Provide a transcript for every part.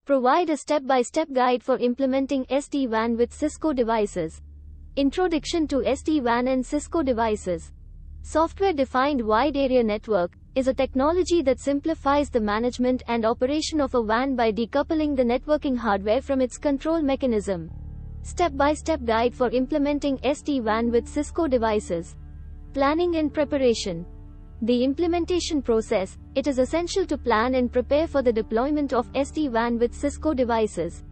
Provide a step-by-step guide for implementing SD-WAN with Cisco devices. Introduction to SD-WAN and Cisco devices. Software-Defined Wide Area Network is a technology that simplifies the management and operation of a WAN by decoupling the networking hardware from its control mechanism. Step-by-step guide for implementing SD-WAN with Cisco devices. Planning and preparation. The implementation process. It is essential to plan and prepare for the deployment of SD-WAN with Cisco devices.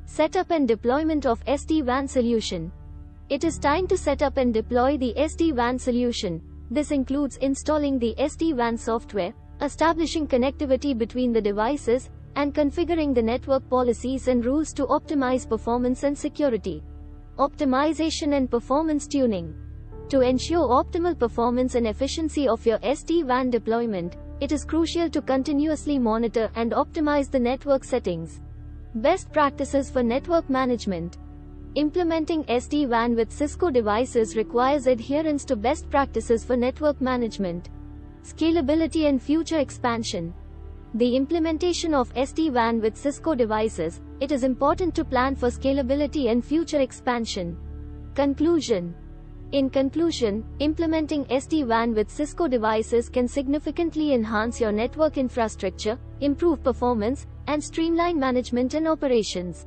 Setup and deployment of SD-WAN solution. It is time to set up and deploy the SD-WAN solution. This includes installing the SD-WAN software, establishing connectivity between the devices, and configuring the network policies and rules to optimize performance and security. Optimization and performance tuning. To ensure optimal performance and efficiency of your SD-WAN deployment, it is crucial to continuously monitor and optimize the network settings. Best practices for network management. Implementing SD-WAN with Cisco devices requires adherence to best practices for network management. Scalability and future expansion. The implementation of SD-WAN with Cisco devices, it is important to plan for scalability and future expansion. Conclusion. In conclusion, implementing SD-WAN with Cisco devices can significantly enhance your network infrastructure, improve performance, and streamline management and operations.